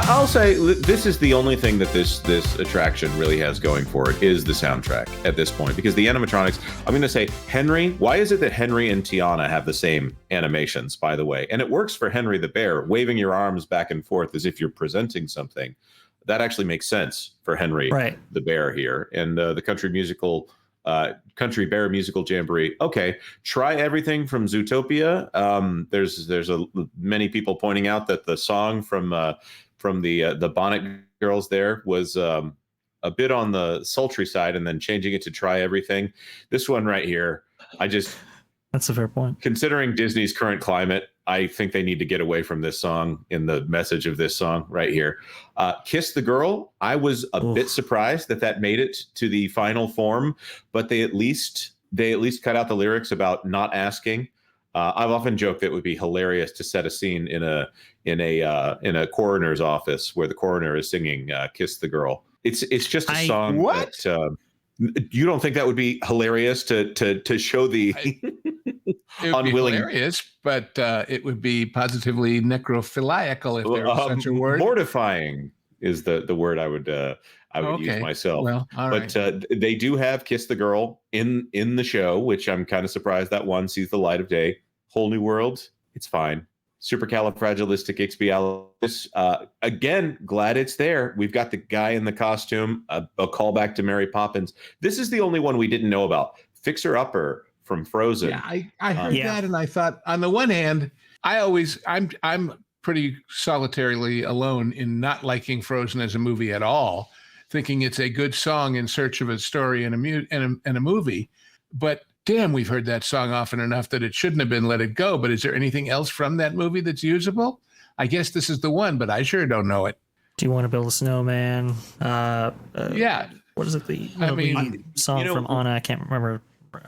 I'll say this is the only thing that this attraction really has going for it is the soundtrack at this point, because the animatronics, I'm going to say Henry. Why is it that Henry and Tiana have the same animations, by the way? And it works for Henry the bear, waving your arms back and forth as if you're presenting something. That actually makes sense for Henry the bear here. And the Country Bear Musical Jamboree. Okay, try everything from Zootopia. There's many people pointing out that the song from the Bonnet Girls there was a bit on the sultry side, and then changing it to Try Everything. This one right here, that's a fair point. Considering Disney's current climate, I think they need to get away from this song in the message of this song right here. Kiss the Girl. I was a bit surprised that made it to the final form, but they at least cut out the lyrics about not asking. I've often joked that it would be hilarious to set a scene in a coroner's office where the coroner is singing "Kiss the Girl." It's just a song that you don't think that would be hilarious to show the it would unwilling. Be hilarious, but it would be positively necrophiliacal if there was such a word. Mortifying is the word I would use myself. Well, but they do have "Kiss the Girl" in the show, which I'm kind of surprised that one sees the light of day. Whole New World, it's fine. Supercalifragilisticexpialidocious. Again, glad it's there. We've got the guy in the costume, a callback to Mary Poppins. This is the only one we didn't know about. Fixer Upper from Frozen. Yeah, I heard that, and I thought, on the one hand, I'm pretty solitarily alone in not liking Frozen as a movie at all, thinking it's a good song in search of a story and a movie. But damn, we've heard that song often enough that it shouldn't have been Let It Go. But is there anything else from that movie that's usable? I guess this is the one, but I sure don't know it. Do you want to build a snowman? Yeah. What is it? The song from Anna. I can't remember.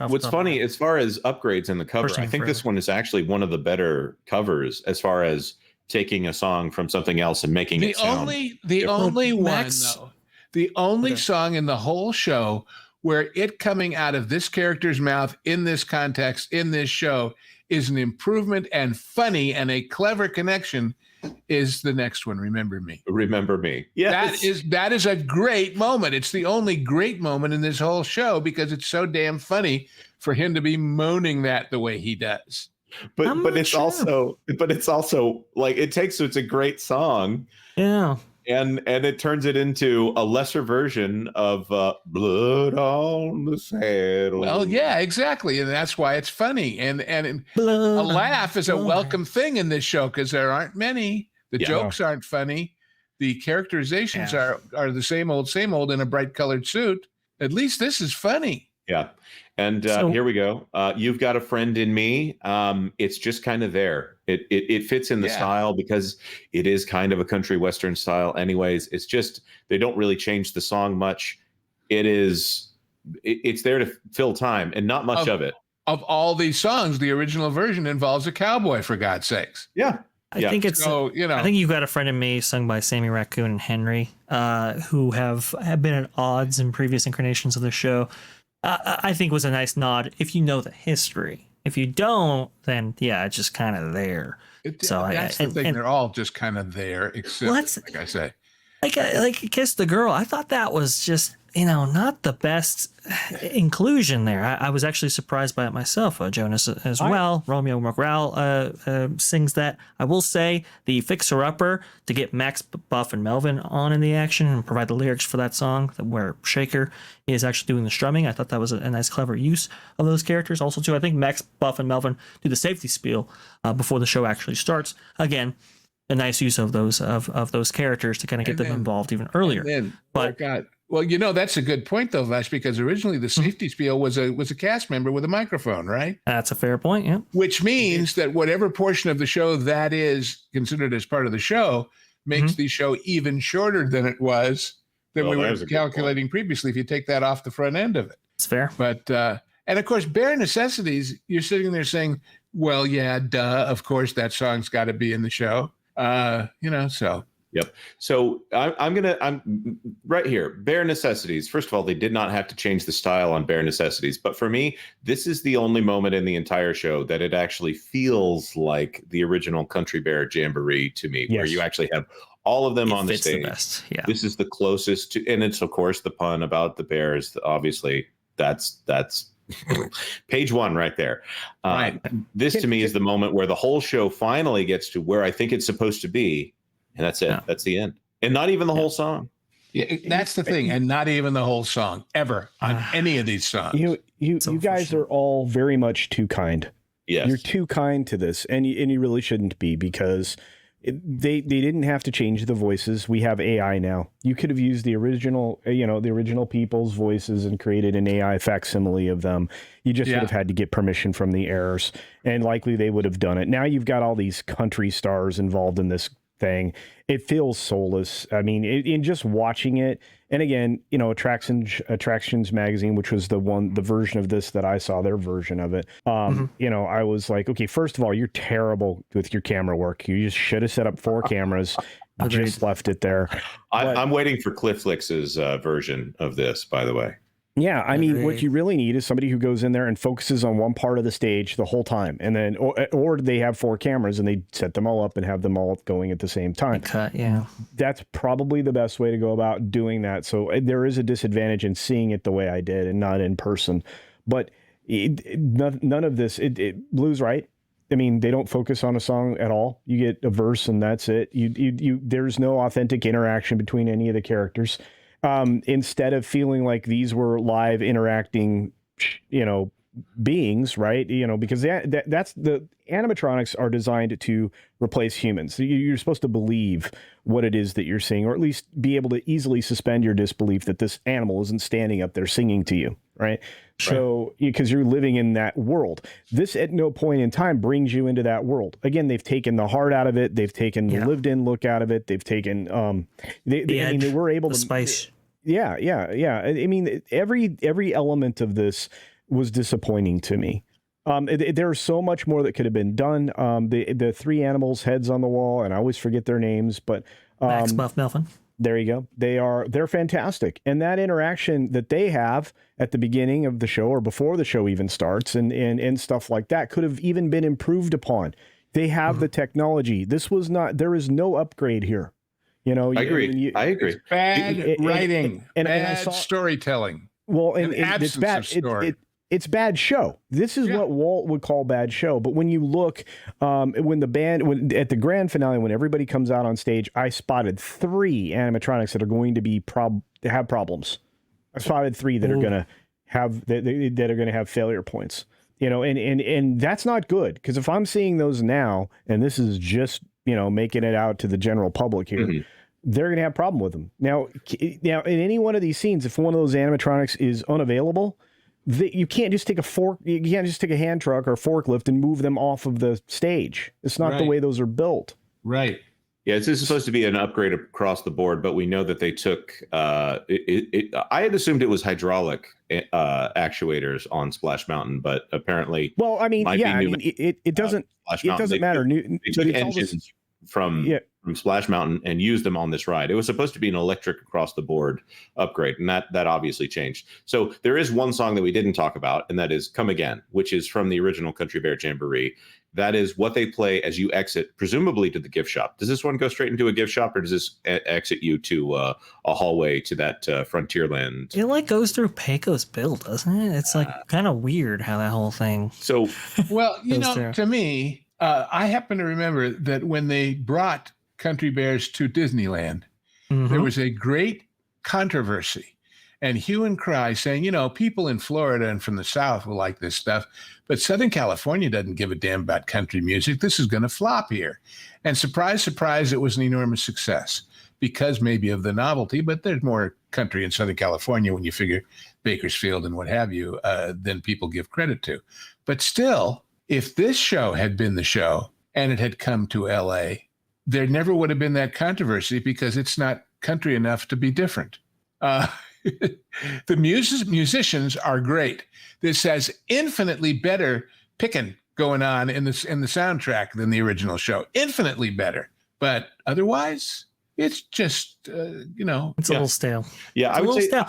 What's funny, as far as upgrades in the cover, I think this one is actually one of the better covers as far as taking a song from something else and making it sound. The only song in the whole show where it coming out of this character's mouth in this context, in this show, is an improvement and funny and a clever connection is the next one, Remember Me. Remember Me. Yes. That is a great moment. It's the only great moment in this whole show because it's so damn funny for him to be moaning that the way he does. But it's also like it's a great song. Yeah. And it turns it into a lesser version of Blood on the Saddle. Well, yeah, exactly. And that's why it's funny. And a laugh is a welcome thing in this show because there aren't many. The jokes aren't funny. The characterizations are the same old in a bright colored suit. At least this is funny. Yeah. And here we go. You've Got a Friend in Me. It's just kind of there. It fits in the style because it is kind of a country western style anyways. It's just they don't really change the song much. It's there to fill time and not much of it. Of all these songs, the original version involves a cowboy, for God's sakes. Yeah. I think it's I think You've Got a Friend in Me, sung by Sammy Raccoon and Henry, who have been at odds in previous incarnations of the show. I think was a nice nod if you know the history. If you don't, then it's just kind of there. That's the thing; they're all just kind of there, except like I say, like Kiss the Girl. I thought that was just not the best inclusion there. I was actually surprised by it myself. Jonas as well. Romeo Morale sings that. I will say the Fixer Upper to get Max, Buff, and Melvin on in the action and provide the lyrics for that song where Shaker is actually doing the strumming. I thought that was a nice, clever use of those characters. Also, too, I think Max, Buff, and Melvin do the safety spiel before the show actually starts. Again, a nice use of those characters to kind of get them involved even earlier. Well, that's a good point though, Vash, because originally the safety spiel was a cast member with a microphone, right? That's a fair point, yeah. Which means that whatever portion of the show that is considered as part of the show makes the show even shorter than it was than we were calculating previously if you take that off the front end of it. It's fair. But and of course, Bare Necessities, you're sitting there saying, well, yeah, duh, of course that song's got to be in the show. So Yep. So I'm right here. Bare Necessities. First of all, they did not have to change the style on Bare Necessities. But for me, this is the only moment in the entire show that it actually feels like the original Country Bear Jamboree to me, where you actually have all of them on the fits stage. The best. Yeah. This is the closest to, and it's of course the pun about the bears. Obviously, that's page one right there. Right. This to me is the moment where the whole show finally gets to where I think it's supposed to be, and that's it. Yeah. That's the end, and not even the whole song. Yeah, that's the thing, and not even the whole song ever on any of these songs. You guys are all very much too kind. Yes, you're too kind to this, and you really shouldn't be, because they didn't have to change the voices. We have AI now. You could have used the original, the original people's voices and created an AI facsimile of them. You just would have had to get permission from the heirs, and likely they would have done it. Now you've got all these country stars involved in this thing. It feels soulless. I mean, in just watching it, and again, Attractions magazine, which was the version of this that I saw, their version of it. I was like, okay, first of all, you're terrible with your camera work. You just should have set up 4 cameras. Just left it there. I'm waiting for Clifflix's version of this, by the way. Yeah, I mean, what you really need is somebody who goes in there and focuses on one part of the stage the whole time, and then, or they have 4 cameras and they set them all up and have them all going at the same time. Yeah, that's probably the best way to go about doing that. So there is a disadvantage in seeing it the way I did and not in person. But none of this. Blue's right. I mean, they don't focus on a song at all. You get a verse and that's it. There's no authentic interaction between any of the characters. Instead of feeling like these were live interacting, beings, right? Because that's the animatronics are designed to replace humans. So you're supposed to believe what it is that you're seeing, or at least be able to easily suspend your disbelief that this animal isn't standing up there singing to you, right? So, because you're living in that world. This at no point in time brings you into that world. Again, they've taken the heart out of it. They've taken the lived-in look out of it. They've taken they were able to spice. Yeah. I mean, every element of this was disappointing to me. There's so much more that could have been done. The 3 animals' heads on the wall, and I always forget their names, but Max, Buff, Melvin. There you go. They're fantastic. And that interaction that they have at the beginning of the show or before the show even starts and stuff like that could have even been improved upon. They have the technology. There is no upgrade here. I agree. It's bad writing, bad storytelling. Well, and it's bad. Of story. It's bad show. This is what Walt would call bad show. But when you look, when at the grand finale, when everybody comes out on stage, I spotted 3 animatronics that are going to have problems. I spotted 3 that are going to have that are going to have failure points. And that's not good, because if I'm seeing those now, and this is just making it out to the general public here, they're going to have a problem with them. Now, in any one of these scenes, if one of those animatronics is unavailable, you can't just take a hand truck or forklift and move them off of the stage. It's not the way those are built. Right. Yeah, this is supposed to be an upgrade across the board, but we know that they took I had assumed it was hydraulic actuators on Splash Mountain, but apparently, well, I mean, it doesn't matter. They took engines from Splash Mountain and used them on this ride. It was supposed to be an electric across the board upgrade, and that obviously changed. So there is one song that we didn't talk about, and that is "Come Again," which is from the original Country Bear Jamboree. That is what they play as you exit, presumably to the gift shop. Does this one go straight into a gift shop, or does this exit you to a hallway to that Frontierland? It goes through Pecos Bill, doesn't it? It's kind of weird how that whole thing. So, well, to me, I happen to remember that when they brought Country Bears to Disneyland, there was a great controversy and hue and cry saying, people in Florida and from the South will like this stuff, but Southern California doesn't give a damn about country music. This is going to flop here. And surprise, surprise, it was an enormous success because maybe of the novelty, but there's more country in Southern California when you figure Bakersfield and what have you than people give credit to. But still, if this show had been the show and it had come to LA, there never would have been that controversy because it's not country enough to be different. The musicians are great. This has infinitely better picking going on in the soundtrack than the original show. Infinitely better. But otherwise, it's just, It's a little stale. Yeah, I would say stale.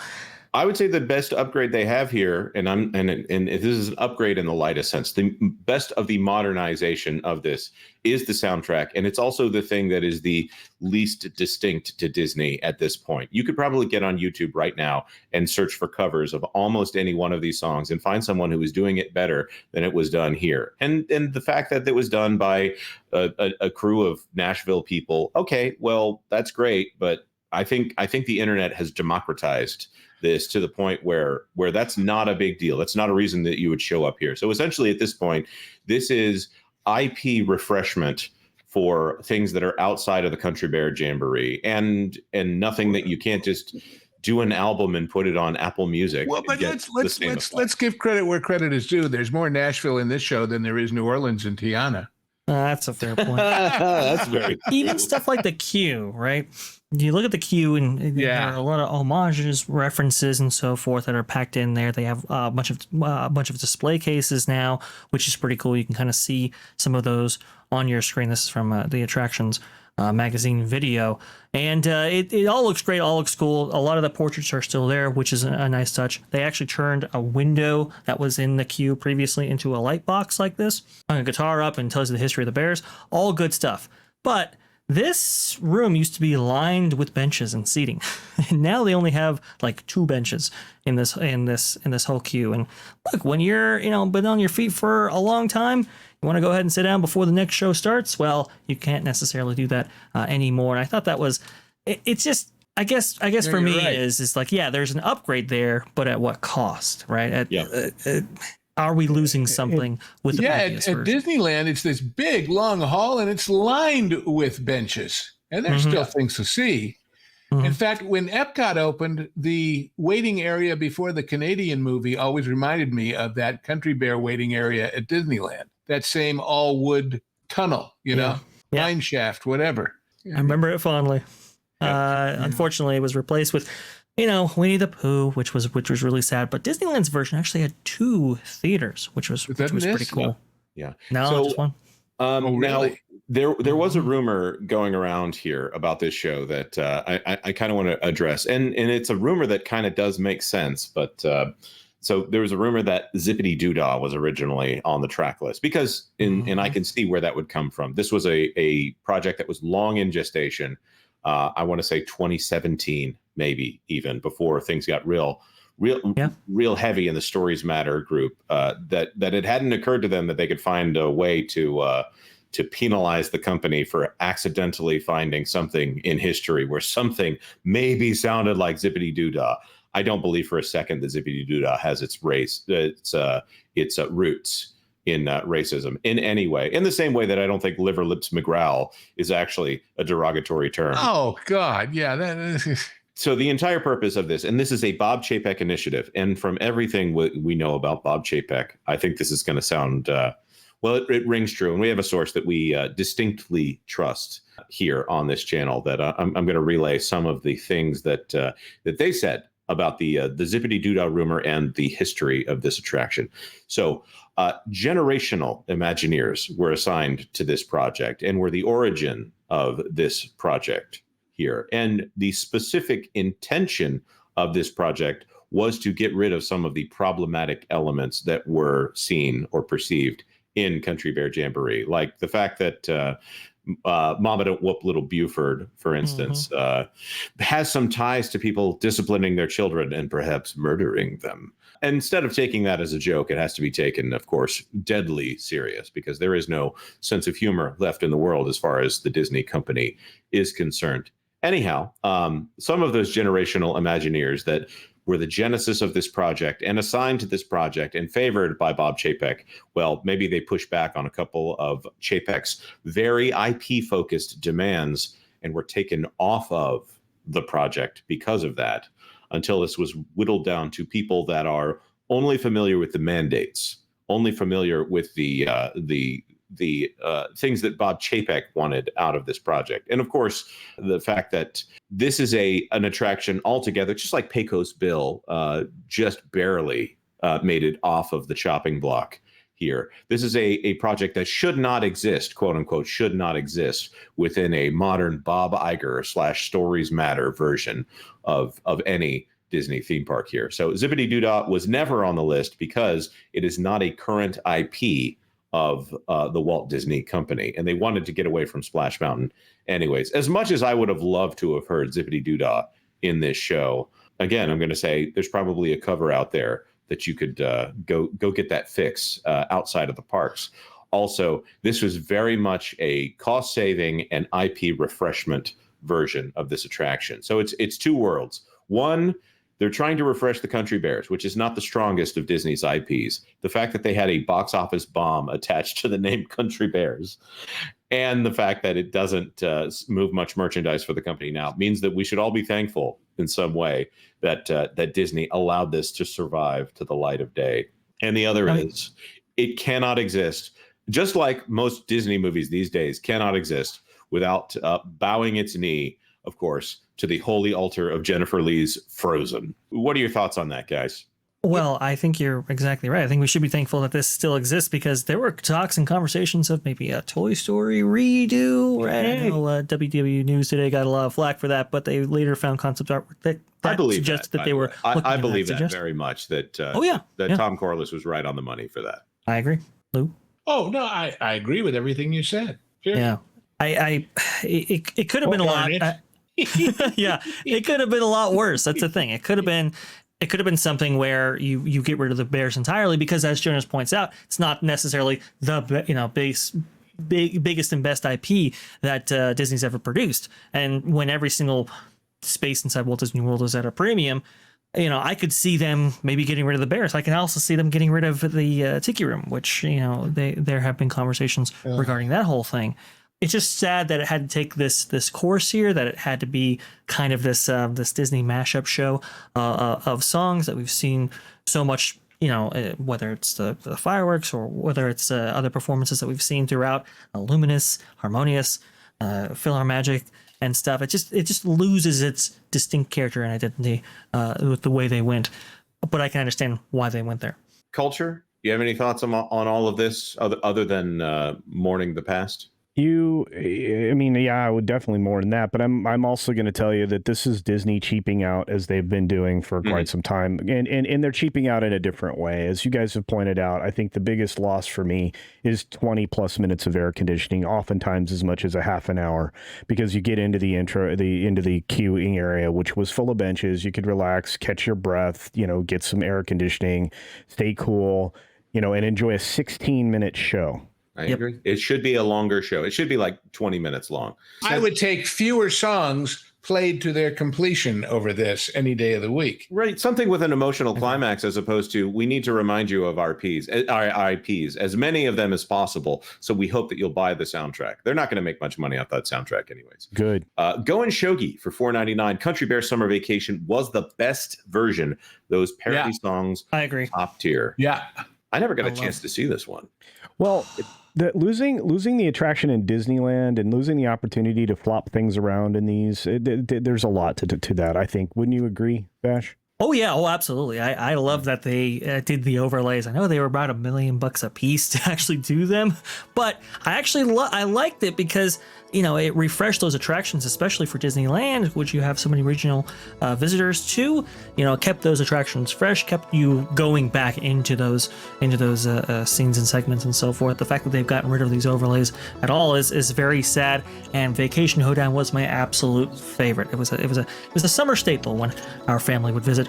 I would say the best upgrade they have here, and this is an upgrade in the lightest sense. The best of the modernization of this is the soundtrack, and it's also the thing that is the least distinct to Disney at this point. You could probably get on YouTube right now and search for covers of almost any one of these songs and find someone who is doing it better than it was done here. And the fact that it was done by a crew of Nashville people, okay, well, that's great, but I think the internet has democratized this to the point where that's not a big deal. That's not a reason that you would show up here. So essentially at this point, this is IP refreshment for things that are outside of the Country Bear Jamboree and nothing that you can't just do an album and put it on Apple Music. Well, but let's give credit where credit is due. There's more Nashville in this show than there is New Orleans and Tiana. That's a fair point. That's very even stuff like the queue, right? You look at the queue, and there are a lot of homages, references, and so forth that are packed in there. They have a bunch of display cases now, which is pretty cool. You can kind of see some of those on your screen. This is from the attractions magazine video, and it all looks great. All looks cool. A lot of the portraits are still there, which is a nice touch. They actually turned a window that was in the queue previously into a light box like this. Hung a guitar up and tells you the history of the Bears. All good stuff, but this room used to be lined with benches and seating, and now they only have like 2 benches in this whole queue. And look, when you're been on your feet for a long time, you want to go ahead and sit down before the next show starts. Well, you can't necessarily do that anymore. And I thought that was it's just I guess for me right. is like, yeah, there's an upgrade there, but at what cost, right? Are we losing something with the previous version? At Disneyland, it's this big, long hall, and it's lined with benches. And there's still things to see. In fact, when Epcot opened, the waiting area before the Canadian movie always reminded me of that Country Bear waiting area at Disneyland. That same all-wood tunnel, mine shaft, whatever. I remember it fondly. Unfortunately, it was replaced with Winnie the Pooh, which was really sad. But Disneyland's version actually had 2 theaters, which was pretty cool. Yeah. No, just one. Really? Now there was a rumor going around here about this show that I kind of want to address, and it's a rumor that kind of does make sense. But so there was a rumor that Zippity Doodah was originally on the track list because, and I can see where that would come from. This was a project that was long in gestation. I want to say 2017. Maybe even before things got real heavy in the Stories Matter group, that it hadn't occurred to them that they could find a way to penalize the company for accidentally finding something in history where something maybe sounded like Zippity Doodah. I don't believe for a second that Zippity Doodah has its roots in racism in any way. In the same way that I don't think Liver Lips McGraw is actually a derogatory term. Oh God, yeah, that is. So the entire purpose of this, and this is a Bob Chapek initiative, and from everything we know about Bob Chapek, I think this is going to sound, it rings true. And we have a source that we distinctly trust here on this channel that I'm going to relay some of the things that they said about the Zippity Doodah rumor and the history of this attraction. So generational Imagineers were assigned to this project and were the origin of this project here. And the specific intention of this project was to get rid of some of the problematic elements that were seen or perceived in Country Bear Jamboree, like the fact that Mama Don't Whoop Little Buford, for instance, has some ties to people disciplining their children and perhaps murdering them. And instead of taking that as a joke, it has to be taken, of course, deadly serious, because there is no sense of humor left in the world as far as the Disney company is concerned. Anyhow, some of those generational Imagineers that were the genesis of this project and assigned to this project and favored by Bob Chapek, well, maybe they pushed back on a couple of Chapek's very IP-focused demands and were taken off of the project because of that, until this was whittled down to people that are only familiar with the mandates, only familiar with the things that Bob Chapek wanted out of this project. And of course, the fact that this is an attraction altogether, just like Pecos Bill, just barely made it off of the chopping block here. This is a project that should not exist, quote unquote, should not exist within a modern Bob Iger / Stories Matter version of any Disney theme park here. So Zippity Doo-Dah was never on the list because it is not a current IP of the Walt Disney Company, and they wanted to get away from Splash Mountain. Anyways, as much as I would have loved to have heard Zippity Doo-Dah in this show, again, I'm going to say there's probably a cover out there that you could go get that fix outside of the parks. Also, this was very much a cost-saving and IP refreshment version of this attraction. So it's two worlds. One, they're trying to refresh the Country Bears, which is not the strongest of Disney's IPs. The fact that they had a box office bomb attached to the name Country Bears, and the fact that it doesn't move much merchandise for the company now, means that we should all be thankful in some way that Disney allowed this to survive to the light of day. And the other is, it cannot exist, just like most Disney movies these days cannot exist without bowing its knee, of course, to the holy altar of Jennifer Lee's Frozen. What are your thoughts on that, guys? Well, I think you're exactly right. I think we should be thankful that this still exists, because there were talks and conversations of maybe a Toy Story redo. Right? I know WDW News today got a lot of flack for that, but they later found concept art that suggested that they were. I believe that very much. That Tom Corliss was right on the money for that. I agree, Lou. Oh no, I agree with everything you said. Sure. Yeah, it could have been a lot. Yeah, it could have been a lot worse. That's the thing. It could have been something where you get rid of the bears entirely, because, as Jonas points out, it's not necessarily the biggest and best IP that Disney's ever produced. And when every single space inside Walt Disney World is at a premium, I could see them maybe getting rid of the bears. I can also see them getting rid of the Tiki Room, which there have been conversations regarding that whole thing. It's just sad that it had to take this course here, that it had to be kind of this Disney mashup show of songs that we've seen so much, whether it's the fireworks or whether it's other performances that we've seen throughout, Luminous, Harmonious, PhilharMagic and stuff. It just loses its distinct character and identity with the way they went. But I can understand why they went there. Culture, do you have any thoughts on all of this other than mourning the past? I would definitely mourn that, but I'm also going to tell you that this is Disney cheaping out, as they've been doing for quite some time, and they're cheaping out in a different way. As you guys have pointed out, I think the biggest loss for me is 20 plus minutes of air conditioning, oftentimes as much as a half an hour, because you get into into the queuing area, which was full of benches. You could relax, catch your breath, get some air conditioning, stay cool, and enjoy a 16-minute show. I agree. It should be a longer show. It should be like 20 minutes long. I would take fewer songs played to their completion over this any day of the week. Right. Something with an emotional climax, as opposed to, we need to remind you of our IPs, as many of them as possible. So we hope that you'll buy the soundtrack. They're not going to make much money off that soundtrack anyways. Good. Go and Shogi for $4.99. Country Bear Summer Vacation was the best version. Those parody songs. I agree. Top tier. Yeah. I never got a chance to see this one. Well, losing the attraction in Disneyland and losing the opportunity to flop things around in these, there's a lot to that, I think. Wouldn't you agree, Vash? Oh yeah, absolutely. I love that they did the overlays. I know they were about $1 million a piece to actually do them, but I actually I liked it because it refreshed those attractions, especially for Disneyland, which you have so many regional visitors to. Kept those attractions fresh, kept you going back into those scenes and segments and so forth. The fact that they've gotten rid of these overlays at all is very sad. And Vacation Hoedown was my absolute favorite. It was a summer staple when our family would visit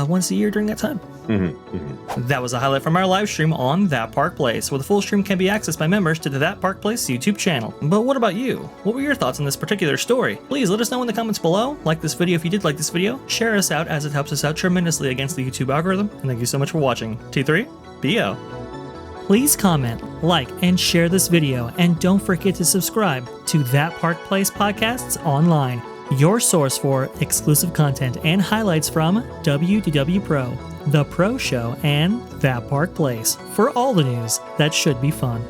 once a year during that time. That was a highlight from our live stream on That Park Place, where the full stream can be accessed by members to the That Park Place YouTube channel. But what about you? What were your thoughts on this particular story? Please let us know in the comments below. Like this video if you did like this video. Share us out, as it helps us out tremendously against the YouTube algorithm. And thank you so much for watching. T3BO. Please comment, like, and share this video. And don't forget to subscribe to That Park Place Podcasts Online, your source for exclusive content and highlights from WDW Pro, The Pro Show, and That Park Place, for all the news that should be fun.